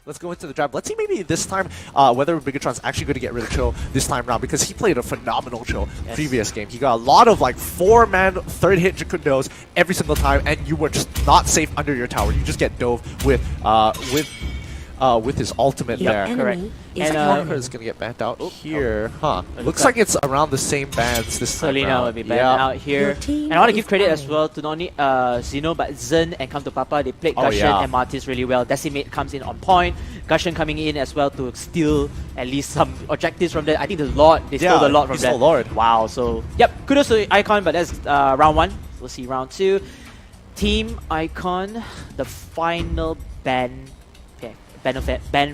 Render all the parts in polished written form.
let's go into the draft. Let's see maybe this time whether Bigetron's actually going to get rid of Cho this time around, because he played a phenomenal Cho previous game. He got a lot of like 4-man third hit Jacundos every single time, and you were just not safe under your tower. You just get dove with his ultimate there. Correct. And Walker is going to get banned out here. Looks like it's around the same bans this time Selena will be banned out here. And I want to give credit as well to not only Zeno, but Zen and Come to Papa. They played Gushen and Martis really well. Decimate comes in on point. Gushen coming in as well to steal at least some objectives from there. I think the Lord, they stole the Lord from there. Lord. Wow, so kudos to Icon, but that's round 1. We'll see round 2. Team Icon, the final ban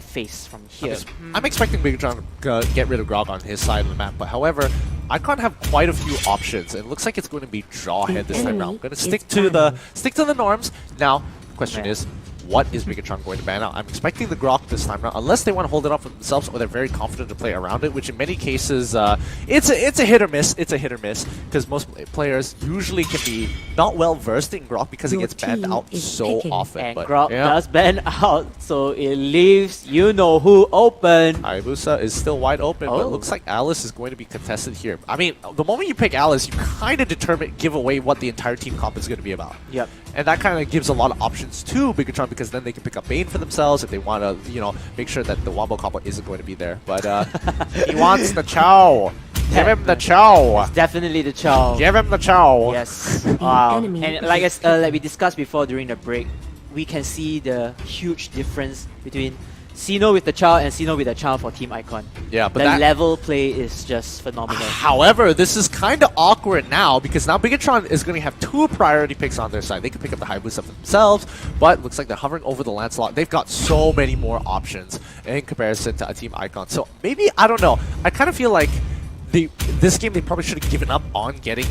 phase from here. I'm expecting Bigetron to get rid of Grog on his side of the map, but however, Icon have quite a few options. It looks like it's going to be Jawhead this time around. Going to stick to the norms. Now, the question is, what is Bigetron going to ban out? I'm expecting the Grok this time around, unless they want to hold it up for themselves or they're very confident to play around it, which in many cases, it's a hit or miss. It's a hit or miss, because most players usually can be not well versed in Grok because it gets banned out so often. And Grok does ban out, so it leaves you-know-who open. Hayabusa is still wide open, but it looks like Alice is going to be contested here. I mean, the moment you pick Alice, you kind of give away what the entire team comp is going to be about. Yep. And that kind of gives a lot of options to Bigetron, because then they can pick up Bane for themselves if they want to, make sure that the Wombo combo isn't going to be there. But he wants the Chow. Give him the Chow. It's definitely the Chow. Give him the Chow. Yes. Wow. And like we discussed before during the break, we can see the huge difference between Sino with the Chow and Sino with the Chow for Team Icon. Yeah, but the level play is just phenomenal. However, this is kind of awkward now, because now Bigetron is going to have 2 priority picks on their side. They can pick up the Hayabusa for themselves, but looks like they're hovering over the Lancelot. They've got so many more options in comparison to a Team Icon. So maybe, I don't know, I kind of feel like this game they probably should have given up on getting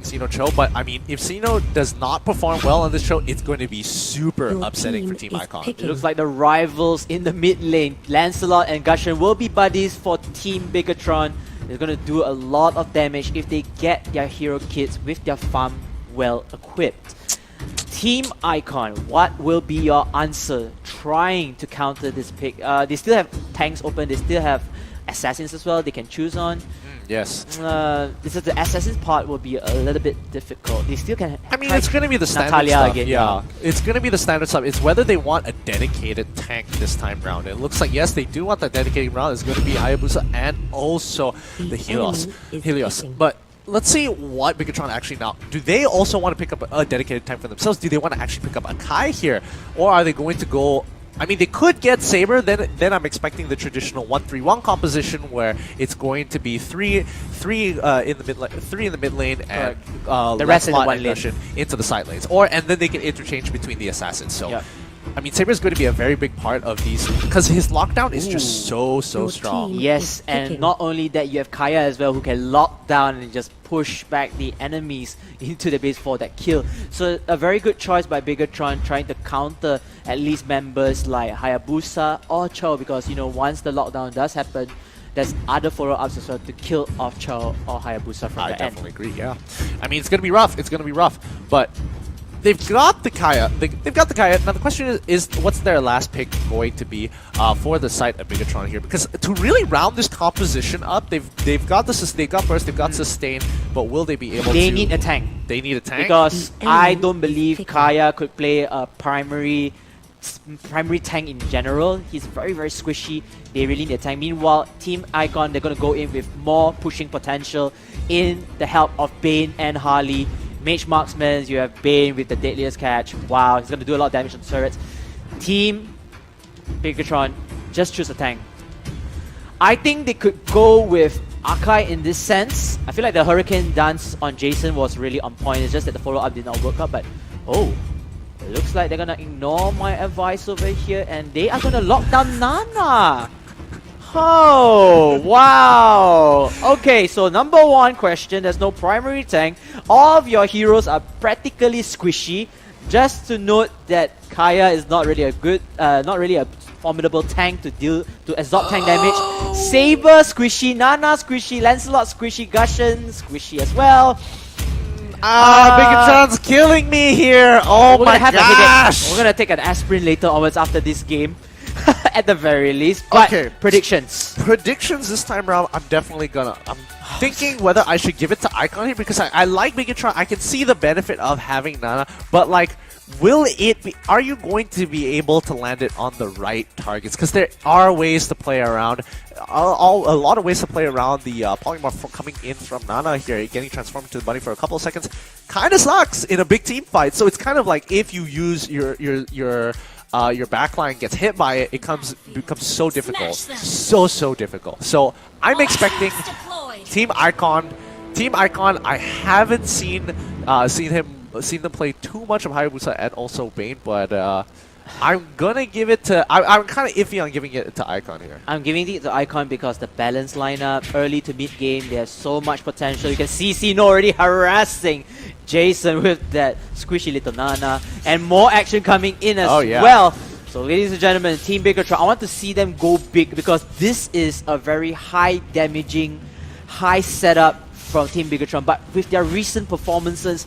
Sino Cho, but I mean, if Sino does not perform well on this show, it's going to be super upsetting for Team Icon. It looks like the rivals in the mid lane, Lancelot and Gushen, will be buddies for Team Bigetron. They're going to do a lot of damage if they get their hero kits with their farm well equipped. Team Icon, what will be your answer trying to counter this pick? They still have tanks open, they still have assassins as well they can choose on. Yes. This is the assassin's part will be a little bit difficult. They still can. I mean, it's going to be the standard Natalia stuff. Again, yeah, it's going to be the standard stuff. It's whether they want a dedicated tank this time round. It looks like yes, they do want that dedicated round. It's going to be Hayabusa and also the Helios. But let's see what Bigetron actually now. Do they also want to pick up a dedicated tank for themselves? Do they want to actually pick up a Kai here, or are they going to go? I mean, they could get Saber, then I'm expecting the traditional 1-3-1 composition where it's going to be three in the mid lane and the rest in the one lane into the side lanes, and then they can interchange between the assassins. So I mean, Saber is going to be a very big part of these, because his lockdown is just so strong. Yes, and not only that, you have Kaya as well, who can lock down and just push back the enemies into the base for that kill. So a very good choice by Bigetron trying to counter at least members like Hayabusa or Cho, because once the lockdown does happen, there's other follow-ups as well to kill off Cho or Hayabusa from the end. I definitely agree, yeah. I mean, it's going to be rough. It's going to be rough, but they've got the Kaya. They've got the Kaya. Now the question is what's their last pick going to be for the site of Bigetron here? Because to really round this composition up, they've got burst, they've got sustain, but will they be able to? They need a tank. They need a tank, because I don't believe Kaya could play a primary tank in general. He's very squishy. They really need a tank. Meanwhile, Team Icon, they're going to go in with more pushing potential in the help of Bane and Harley. Mage Marksman, you have Bane with the Deadliest Catch. Wow, he's going to do a lot of damage on turrets. Team Bigetron, just choose a tank. I think they could go with Akai in this sense. I feel like the Hurricane dance on Jason was really on point. It's just that the follow-up did not work out, but it looks like they're going to ignore my advice over here, and they are going to lock down Nana. Oh, wow. Okay, so number 1 question, there's no primary tank. All of your heroes are practically squishy. Just to note that Kaya is not really a formidable tank to absorb tank damage. Saber squishy, Nana squishy, Lancelot squishy, Gushen squishy as well. Bigetron's killing me here. Oh my gosh. We're gonna take an aspirin later onwards after this game. at the very least. But Okay. predictions. Predictions this time around, I'm definitely gonna... I'm thinking whether I should give it to Icon here because I like Bigetron. I can see the benefit of having Nana, but like, will it be... Are you going to be able to land it on the right targets? Because there are ways to play around. A lot of ways to play around the polymorph coming in from Nana here, getting transformed to the bunny for a couple of seconds. Kind of sucks in a big team fight. So it's kind of like if you use your backline gets hit by it, it becomes so difficult, so difficult. So I'm expecting Team Icon. I haven't seen them play too much of Hayabusa and also Bane, but I'm gonna give it to. I'm kind of iffy on giving it to Icon here. I'm giving it to Icon because the balanced lineup, early to mid game, they have so much potential. You can see Sino already harassing Jason with that squishy little Nana, and more action coming in as well. So ladies and gentlemen, Team Bigetron, I want to see them go big because this is a very high damaging, high setup from Team Bigetron. But with their recent performances,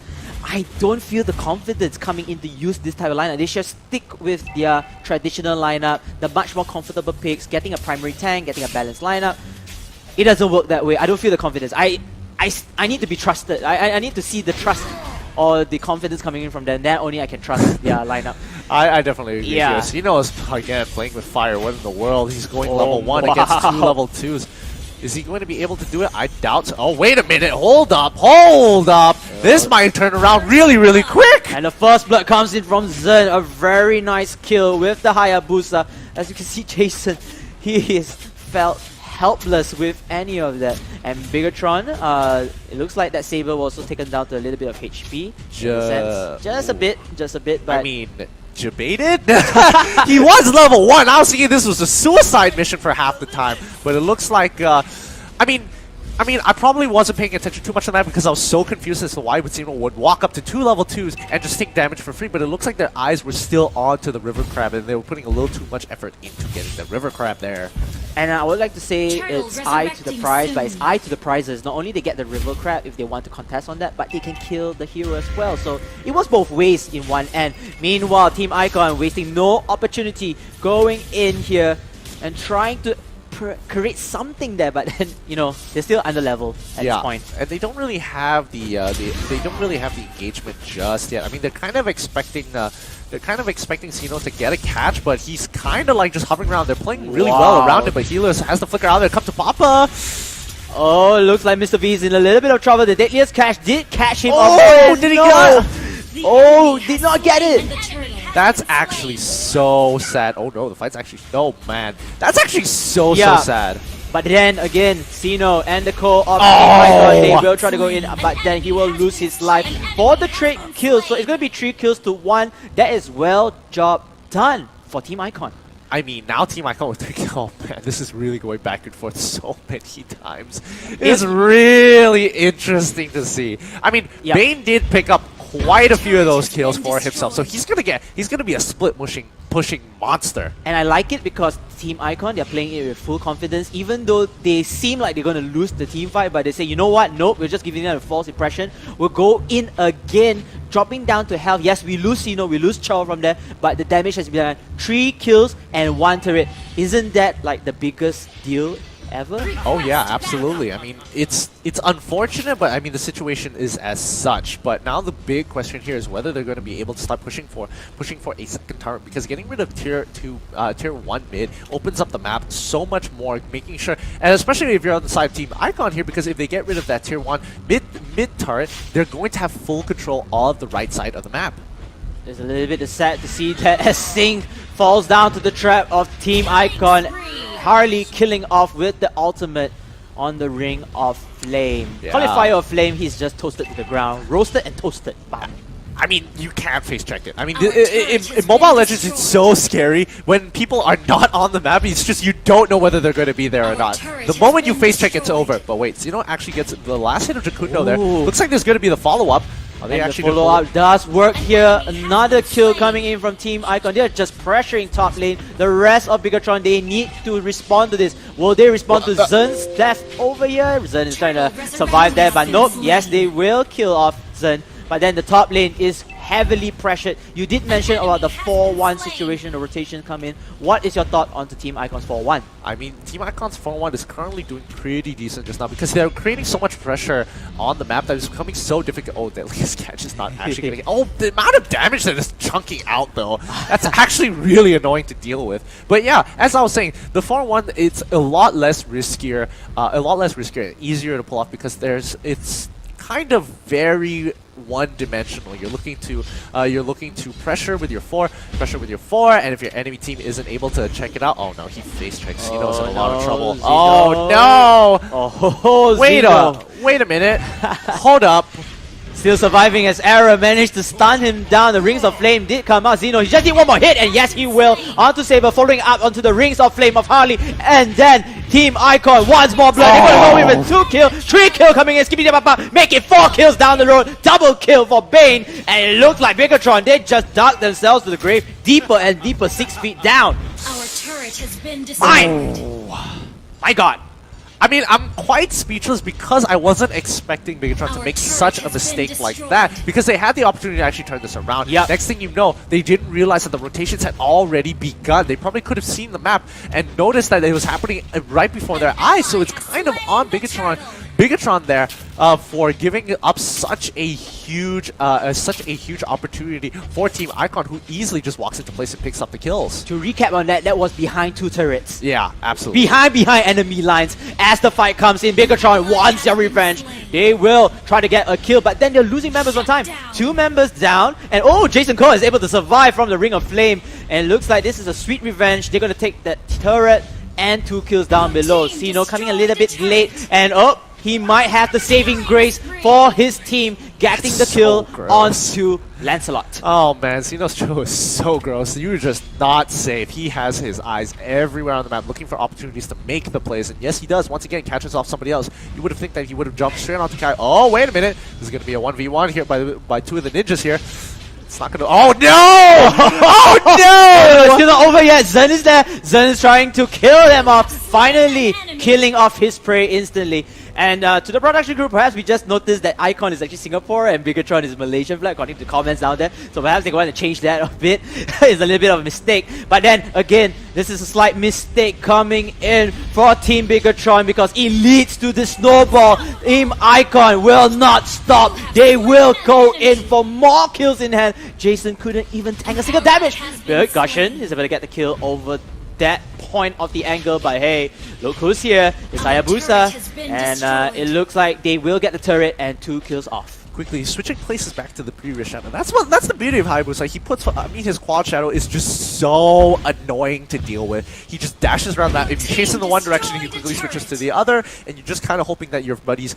I don't feel the confidence coming in to use this type of lineup. They should stick with their traditional lineup, the much more comfortable picks, getting a primary tank, getting a balanced lineup. It doesn't work that way. I don't feel the confidence. I need to be trusted. I need to see the trust or the confidence coming in from them. Then only I can trust their lineup. I definitely agree. Yeah. He knows, again, playing with fire. What in the world? He's going level 1 against 2 level 2s. Is he going to be able to do it? I doubt so. Oh, wait a minute. Hold up. This might turn around really quick. And the first blood comes in from Zen. A very nice kill with the Hayabusa. As you can see, Jason, he is felt helpless with any of that. And Bigetron, it looks like that Saber was also taken down to a little bit of HP. Just a bit. But I mean, debated? He was level 1. I was thinking this was a suicide mission for half the time, but it looks like I mean, I probably wasn't paying attention too much on that because I was so confused as to why Witsino would walk up to 2 level 2s and just take damage for free, but it looks like their eyes were still on to the River Crab and they were putting a little too much effort into getting the River Crab there. And I would like to say it's eye to the prize, but it's eye to the prizes. Not only they get the River Crab if they want to contest on that, but they can kill the hero as well. So it was both ways in one end. Meanwhile, Team Icon wasting no opportunity going in here and trying to create something there, but then they're still under level at this point. And they don't really have the engagement just yet. I mean, they're kind of expecting Sino to get a catch, but he's kind of like just hovering around. They're playing really well around it, but Helios has the flicker out there. Come to Papa. Oh, looks like Mr. V is in a little bit of trouble. The Deadliest Catch did catch him. Oh, did he get it? Oh, did not get it. That's actually so sad. Oh no, the fight's actually... Oh man. That's actually so sad. But then again, Sino and the co-op they will try to go in, but then he will lose his life for the trade kills. So it's going to be 3 kills to 1. That is job done for Team Icon. I mean, now Team Icon will think, oh man, this is really going back and forth so many times. It's really interesting to see. I mean, Bane did pick up quite a few of those kills for himself, so he's gonna be a split pushing monster. And I like it because Team Icon, they're playing it with full confidence, even though they seem like they're gonna lose the team fight, but they say, you know what, nope, we're just giving them a false impression. We'll go in again, dropping down to health. Yes, we lose Sino, we lose Chow from there, but the damage has been done. 3 kills and 1 turret. Isn't that like the biggest deal ever? Oh yeah, absolutely. I mean, it's unfortunate, but I mean the situation is as such. But now the big question here is whether they're going to be able to start pushing for a second turret, because getting rid of tier 1 mid opens up the map so much more, making sure, and especially if you're on the side of Team Icon here, because if they get rid of that tier 1 mid turret, they're going to have full control of the right side of the map. It's a little bit sad to see that as Sing falls down to the trap of Team Icon. Harley killing off with the ultimate on the Ring of Flame. Call it Fire of Flame, he's just toasted to the ground. Roasted and toasted. Bam. I mean, you can't face check it. I mean, in Mobile Legends, it's so scary when people are not on the map. It's just you don't know whether they're going to be there or not. The moment you face check, it's over. But wait, Sino actually gets the last hit of Jacundo there. Looks like there's going to be the follow-up. And the follow-up does work here. Another kill coming in from Team Icon. They're just pressuring top lane. The rest of Bigetron, they need to respond to this. Will they respond to Zen's death over here? Zen is trying to survive there, but nope. Yes, they will kill off Zen. But then the top lane is heavily pressured. You did mention about the 4-1 situation, the rotation come in. What is your thought on the Team Icon's 4-1? I mean, Team Icon's 4-1 is currently doing pretty decent just now because they're creating so much pressure on the map that it's becoming so difficult. Oh, that Lee's catch is not actually getting. Oh, the amount of damage that is chunking out though, that's actually really annoying to deal with. But yeah, as I was saying, the 4-1 it's a lot less riskier, and easier to pull off because it's kind of very one-dimensional. You're looking to pressure with your 4, and if your enemy team isn't able to check it out, oh no, he face checks. Xeno's in a lot of trouble. Xeno. Oh no! Oh, Wait a minute. Hold up. Still surviving as Era managed to stun him down. The Rings of Flame did come out. Xeno, he just need one more hit, and yes, he will. Onto Saber, following up onto the Rings of Flame of Harley, and then Team Icon, once more blood. They're going to go in with 2 kill, 3 kill coming in. Skippy Papa, make it 4 kills down the road. Double kill for Bane, and it looks like Bigetron, they just dug themselves to the grave deeper and deeper, 6 feet down. Our turret has been destroyed. My God. I mean, I'm quite speechless because I wasn't expecting Bigetron to make such a mistake like that because they had the opportunity to actually turn this around. Yep. Next thing you know, they didn't realize that the rotations had already begun. They probably could have seen the map and noticed that it was happening right before their eyes. So it's kind of on Bigetron there for giving up such a huge opportunity for Team Icon, who easily just walks into place and picks up the kills. To recap on that, that was behind 2 turrets. Yeah, absolutely. Behind enemy lines. As the fight comes in, Bigetron wants their revenge. They will try to get a kill, but then they're losing members on time. 2 members down, and oh, Jason Cole is able to survive from the Ring of Flame. And it looks like this is a sweet revenge. They're going to take that turret and 2 kills down below. Xeno coming a little bit late, and oh, he might have the saving grace for his team, getting the kill onto Lancelot. Oh man, Xeno's Joe is so gross. You're just not safe. He has his eyes everywhere on the map, looking for opportunities to make the plays. And yes, he does. Once again, catches off somebody else. You would have think that he would have jumped straight onto Kai. Oh, wait a minute. This is going to be a 1v1 here by 2 of the ninjas here. It's not going to... Oh, no! Oh, no! It's still not over yet. Zen is there. Zen is trying to kill them off. Finally killing off his prey instantly. And to the production group, perhaps we just noticed that Icon is actually Singapore and Bigetron is Malaysian flag, according to the comments down there. So perhaps they want to change that a bit. It's a little bit of a mistake. But then, again, this is a slight mistake coming in for Team Bigetron because it leads to the snowball. Team Icon will not stop. They will go in for more kills in hand. Jason couldn't even tank a single damage. Gushin is able to get the kill over that point of the angle, but hey, look who's here. It's Hayabusa, and it looks like they will get the turret and 2 kills off. Quickly switching places back to the previous shadow. That's the beauty of Hayabusa. He puts, I mean, his quad shadow is just so annoying to deal with. He just dashes around that. If you chase in the one direction, he quickly switches to the other, and you're just kind of hoping that your buddies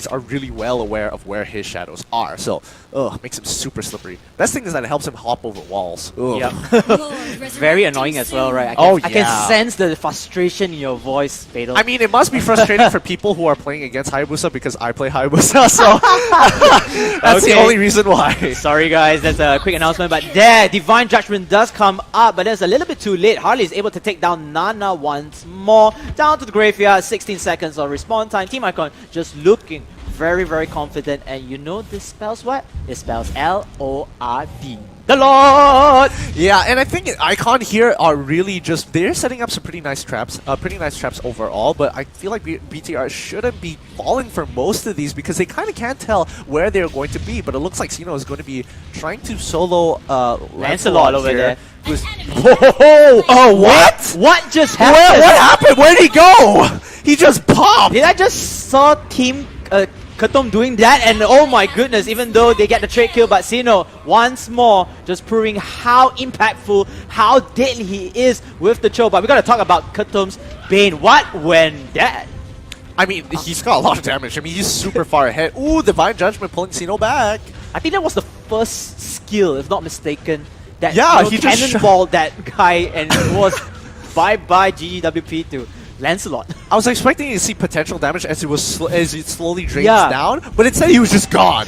are really well aware of where his shadows are. So, makes him super slippery. Best thing is that it helps him hop over walls. Yep. Very annoying as well, right? I can sense the frustration in your voice, Fatal. I mean, it must be frustrating for people who are playing against Hayabusa because I play Hayabusa, so... That's the only reason why. Sorry guys, that's a quick announcement, but there, Divine Judgment does come up, but that's a little bit too late. Harley is able to take down Nana once more. Down to the graveyard, 16 seconds of respawn time. Team Icon just looking very, very confident, and you know this spells what? It spells L-O-R-D. The Lord! Yeah, and I think Icon here are really just, they're setting up some pretty nice traps overall, but I feel like BTR shouldn't be falling for most of these because they kind of can't tell where they're going to be, but it looks like Xeno is going to be trying to solo Lancelot over there. Oh, what? What just happened? What happened? Where'd he go? He just popped! Did I just saw Team Katom doing that, and oh my goodness, even though they get the trade kill, but Xeno once more just proving how impactful, how deadly he is with the choke. But we gotta talk about Katom's Bane. What went that? I mean, he's got a lot of damage. I mean, he's super far ahead. Ooh, Divine Judgment pulling Xeno back. I think that was the first skill, if not mistaken, that he just cannonballed that guy, and it was bye-bye GGWP to Lancelot. I was expecting to see potential damage as it slowly drains down, but instead he was just gone.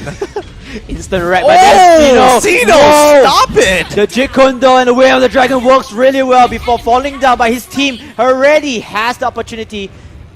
Instant wreck. Oh, Xeno, stop it! The Jit Kundo and the Way of the Dragon works really well before falling down, but his team already has the opportunity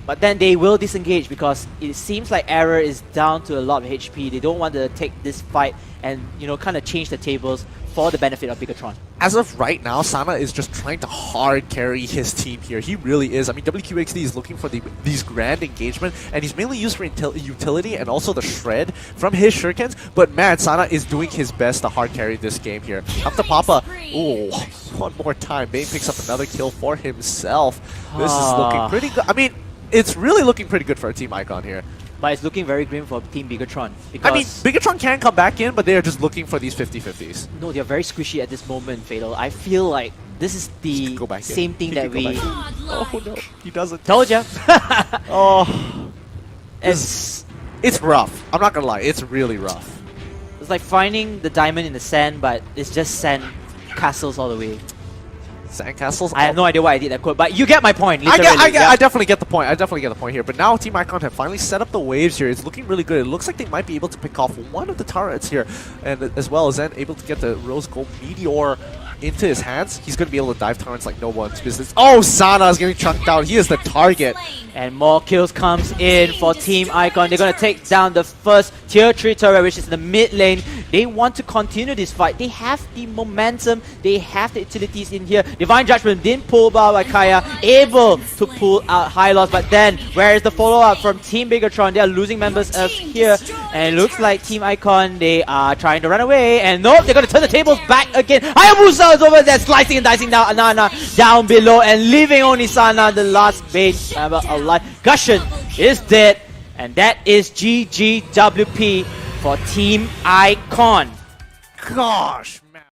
But then they will disengage because it seems like Error is down to a lot of HP. They don't want to take this fight and, you know, kind of change the tables for the benefit of Bigetron. As of right now, Sana is just trying to hard carry his team here. He really is. I mean, WQXD is looking for these grand engagement, and he's mainly used for utility and also the shred from his shurikens. But man, Sana is doing his best to hard carry this game here. Up to Papa. Ooh, one more time. Bane picks up another kill for himself. This is looking pretty good. I mean, it's really looking pretty good for a Team Icon here. But it's looking very grim for Team Bigetron. Because I mean, Bigetron can come back in, but they are just looking for these 50-50s. no, they're very squishy at this moment, Fatal. I feel like this is the same thing that we... Oh no, he doesn't. Told ya! Oh, it's rough. I'm not gonna lie, it's really rough. It's like finding the diamond in the sand, but it's just sand castles all the way. Sandcastles. I have no idea why I did that quote, but you get my point. I Literally. definitely get the point. I definitely get the point here. But now Team Icon have finally set up the waves here. It's looking really good. It looks like they might be able to pick off one of the turrets here, and as well as then able to get the Rose Gold Meteor into his hands. He's going to be able to dive turrets like no one's business. Oh, Sana is getting chunked out. He is the target. And more kills comes in for Team Icon. They're going to take down the first tier 3 turret, which is in the mid lane. They want to continue this fight. They have the momentum. They have the utilities in here. Divine Judgment didn't pull by Kaya, able to pull out high loss. But then, where is the follow-up from Team Bigetron? They are losing members of here. And it looks like Team Icon, they are trying to run away. And nope, they're going to turn the tables back again. Hayabusa is over there, slicing and dicing down Anana down below and leaving only Sana, the last base member alive. Gushin is dead. And that is GGWP for Team Icon. Gosh.